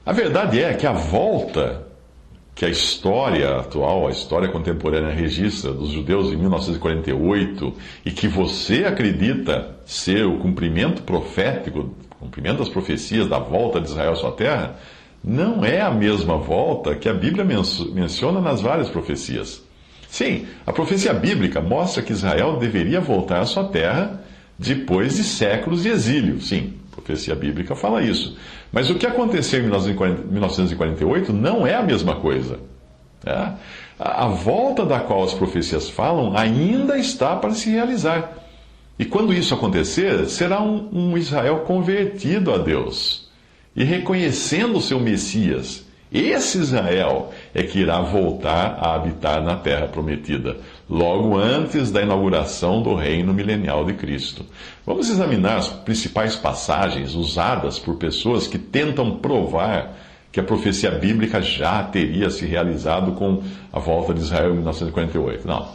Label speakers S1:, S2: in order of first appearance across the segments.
S1: A verdade é que a volta que a história atual, a história contemporânea registra dos judeus em 1948 e que você acredita ser o cumprimento profético, o cumprimento das profecias da volta de Israel à sua terra, não é a mesma volta que a Bíblia menciona nas várias profecias. Sim, a profecia bíblica mostra que Israel deveria voltar à sua terra depois de séculos de exílio. Sim, a profecia bíblica fala isso. Mas o que aconteceu em 1948 não é a mesma coisa. Tá? A volta da qual as profecias falam ainda está para se realizar. E quando isso acontecer, será um Israel convertido a Deus e reconhecendo o seu Messias. Esse Israel é que irá voltar a habitar na terra prometida, logo antes da inauguração do reino milenial de Cristo. Vamos examinar as principais passagens usadas por pessoas que tentam provar que a profecia bíblica já teria se realizado com a volta de Israel em 1948. Não.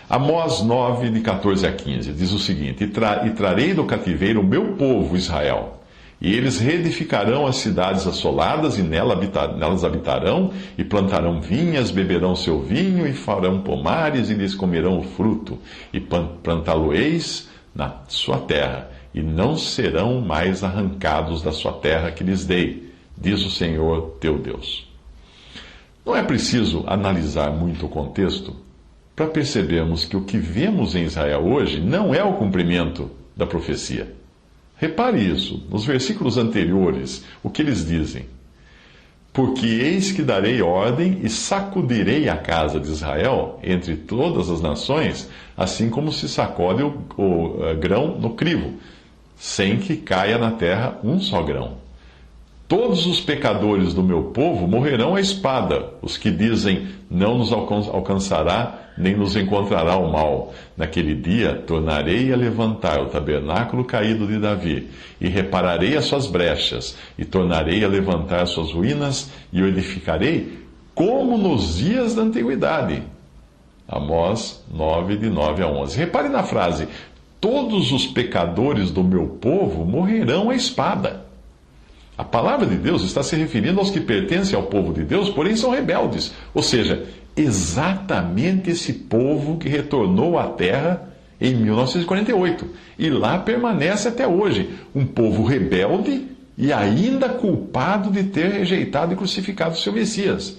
S1: Amós 9, de 14 a 15, diz o seguinte: E trarei do cativeiro o meu povo Israel, e eles reedificarão as cidades assoladas, e nelas habitarão, e plantarão vinhas, beberão seu vinho, e farão pomares, e lhes comerão o fruto, e plantá-lo-eis na sua terra, e não serão mais arrancados da sua terra que lhes dei, diz o Senhor teu Deus. Não é preciso analisar muito o contexto para percebermos que o que vemos em Israel hoje não é o cumprimento da profecia. Repare isso, nos versículos anteriores, o que eles dizem: Porque eis que darei ordem e sacudirei a casa de Israel entre todas as nações, assim como se sacode o grão no crivo, sem que caia na terra um só grão. Todos os pecadores do meu povo morrerão à espada, os que dizem, não nos alcançará, nem nos encontrará o mal. Naquele dia tornarei a levantar o tabernáculo caído de Davi, e repararei as suas brechas, e tornarei a levantar as suas ruínas, e o edificarei como nos dias da antiguidade. Amós 9, de 9 a 11. Repare na frase, todos os pecadores do meu povo morrerão à espada. A palavra de Deus está se referindo aos que pertencem ao povo de Deus, porém são rebeldes. Ou seja, exatamente esse povo que retornou à terra em 1948. E lá permanece até hoje. Um povo rebelde e ainda culpado de ter rejeitado e crucificado o seu Messias.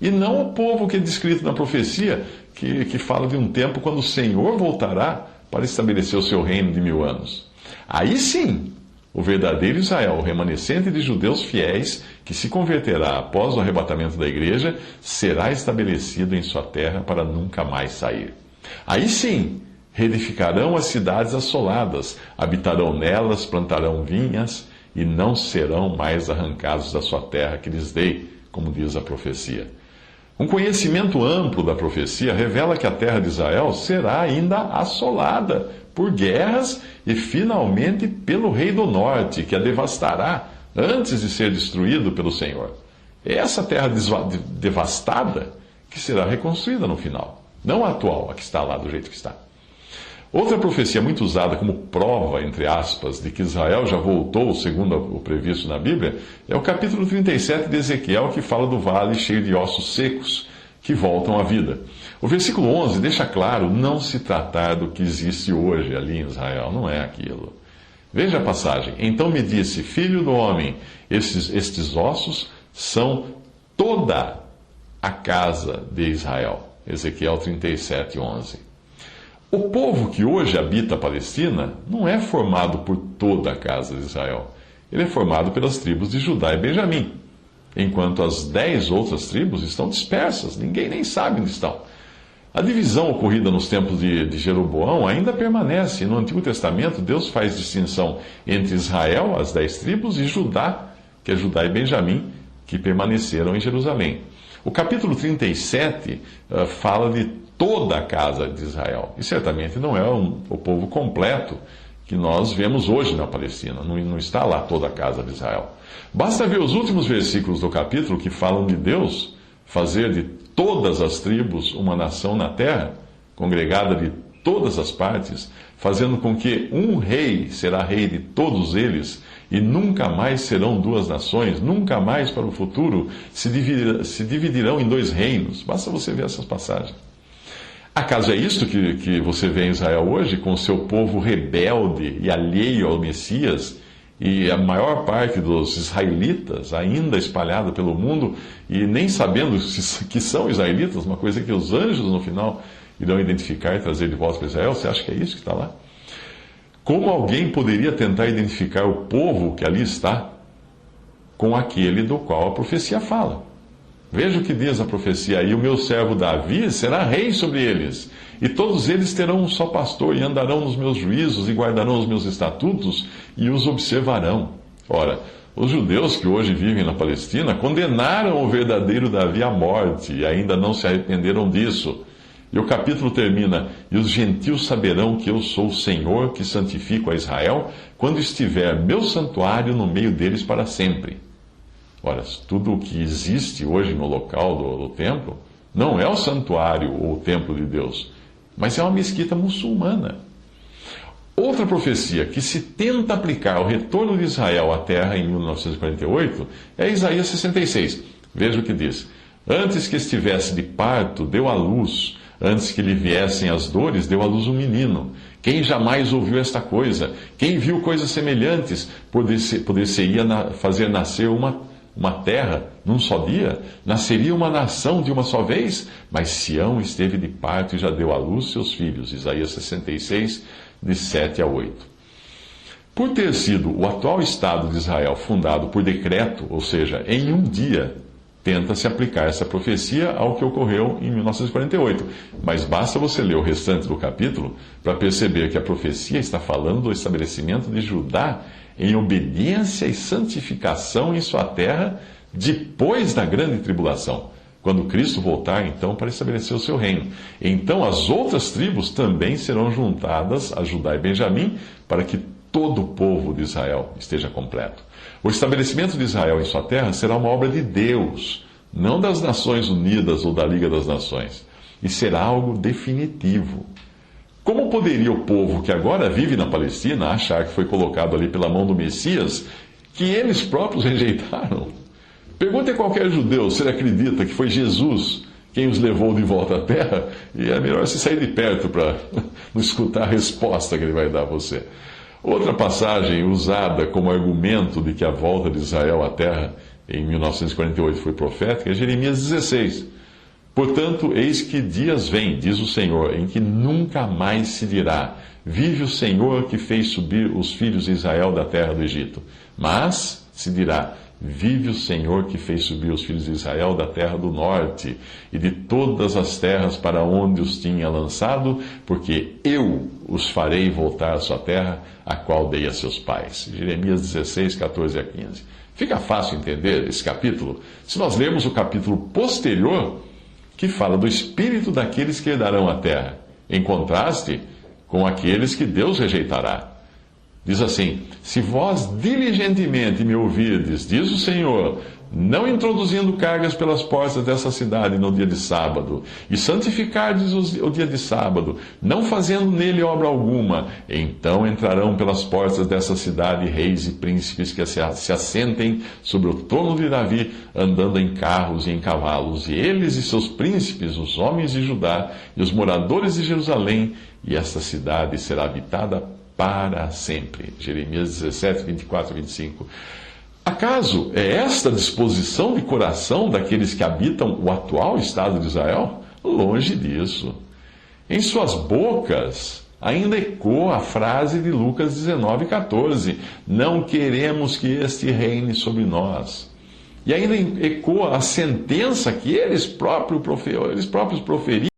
S1: E não o povo que é descrito na profecia, que fala de um tempo quando o Senhor voltará para estabelecer o seu reino de 1000 anos. Aí sim, o verdadeiro Israel, o remanescente de judeus fiéis, que se converterá após o arrebatamento da igreja, será estabelecido em sua terra para nunca mais sair. Aí sim, reedificarão as cidades assoladas, habitarão nelas, plantarão vinhas, e não serão mais arrancados da sua terra que lhes dei, como diz a profecia. Um conhecimento amplo da profecia revela que a terra de Israel será ainda assolada por guerras e finalmente pelo rei do norte, que a devastará antes de ser destruído pelo Senhor. É essa terra devastada que será reconstruída no final, não a atual, a que está lá do jeito que está. Outra profecia muito usada como prova, entre aspas, de que Israel já voltou segundo o previsto na Bíblia, é o capítulo 37 de Ezequiel, que fala do vale cheio de ossos secos que voltam à vida. O versículo 11 deixa claro não se tratar do que existe hoje ali em Israel, não é aquilo. Veja a passagem. Então me disse, filho do homem, estes ossos são toda a casa de Israel. Ezequiel 37, 11. O povo que hoje habita a Palestina não é formado por toda a casa de Israel. Ele é formado pelas tribos de Judá e Benjamim, enquanto as 10 outras tribos estão dispersas, ninguém nem sabe onde estão. A divisão ocorrida nos tempos de Jeroboão ainda permanece. No Antigo Testamento, Deus faz distinção entre Israel, as 10 tribos, e Judá, que é Judá e Benjamim, que permaneceram em Jerusalém. O capítulo 37 fala de toda a casa de Israel. E certamente não é o povo completo que nós vemos hoje na Palestina. Não está lá toda a casa de Israel. Basta ver os últimos versículos do capítulo que falam de Deus fazer de todas as tribos uma nação na terra, congregada de todas as partes, fazendo com que um rei será rei de todos eles, e nunca mais serão duas nações, nunca mais para o futuro se dividirão em dois reinos. Basta você ver essas passagens. Acaso é isto que você vê em Israel hoje, com o seu povo rebelde e alheio ao Messias, e a maior parte dos israelitas ainda espalhada pelo mundo, e nem sabendo que são israelitas, uma coisa que os anjos no final irão identificar e trazer de volta para Israel? Você acha que é isso que está lá? Como alguém poderia tentar identificar o povo que ali está com aquele do qual a profecia fala? Veja o que diz a profecia aí: o meu servo Davi será rei sobre eles, e todos eles terão um só pastor, e andarão nos meus juízos, e guardarão os meus estatutos, e os observarão. Ora, os judeus que hoje vivem na Palestina condenaram o verdadeiro Davi à morte, e ainda não se arrependeram disso. E o capítulo termina: e os gentios saberão que eu sou o Senhor, que santifico a Israel, quando estiver meu santuário no meio deles para sempre. Ora, tudo o que existe hoje no local do templo não é o santuário ou o templo de Deus, mas é uma mesquita muçulmana. Outra profecia que se tenta aplicar ao retorno de Israel à terra em 1948 é Isaías 66. Veja o que diz: antes que estivesse de parto, deu à luz. Antes que lhe viessem as dores, deu à luz um menino. Quem jamais ouviu esta coisa? Quem viu coisas semelhantes? Poder-se-ia fazer nascer uma terra num só dia? Nasceria uma nação de uma só vez? Mas Sião esteve de parto e já deu à luz seus filhos. Isaías 66, de 7 a 8. Por ter sido o atual Estado de Israel fundado por decreto, ou seja, em um dia, tenta-se aplicar essa profecia ao que ocorreu em 1948. Mas basta você ler o restante do capítulo para perceber que a profecia está falando do estabelecimento de Judá em obediência e santificação em sua terra depois da grande tribulação, quando Cristo voltar, então, para estabelecer o seu reino. Então as outras tribos também serão juntadas a Judá e Benjamim, para que todo o povo de Israel esteja completo. O estabelecimento de Israel em sua terra será uma obra de Deus, não das Nações Unidas ou da Liga das Nações, e será algo definitivo. Como poderia o povo que agora vive na Palestina achar que foi colocado ali pela mão do Messias, que eles próprios rejeitaram? Pergunte a qualquer judeu se ele acredita que foi Jesus quem os levou de volta à terra, e é melhor se sair de perto para não escutar a resposta que ele vai dar a você. Outra passagem usada como argumento de que a volta de Israel à terra em 1948 foi profética é Jeremias 16. Portanto, eis que dias vêm, diz o Senhor, em que nunca mais se dirá: vive o Senhor que fez subir os filhos de Israel da terra do Egito. Mas se dirá: vive o Senhor que fez subir os filhos de Israel da terra do norte e de todas as terras para onde os tinha lançado, porque eu os farei voltar à sua terra, a qual dei a seus pais. Jeremias 16, 14 a 15. Fica fácil entender esse capítulo se nós lermos o capítulo posterior, que fala do espírito daqueles que herdarão a terra, em contraste com aqueles que Deus rejeitará. Diz assim: se vós diligentemente me ouvirdes, diz o Senhor, não introduzindo cargas pelas portas dessa cidade no dia de sábado, e santificardes o dia de sábado, não fazendo nele obra alguma, então entrarão pelas portas dessa cidade reis e príncipes que se assentem sobre o trono de Davi, andando em carros e em cavalos, e eles e seus príncipes, os homens de Judá e os moradores de Jerusalém, e esta cidade será habitada para sempre. Jeremias 17, 24 e 25. Acaso é esta a disposição de coração daqueles que habitam o atual Estado de Israel? Longe disso. Em suas bocas ainda ecoa a frase de Lucas 19, 14: não queremos que este reine sobre nós. E ainda ecoa a sentença que eles próprios proferiram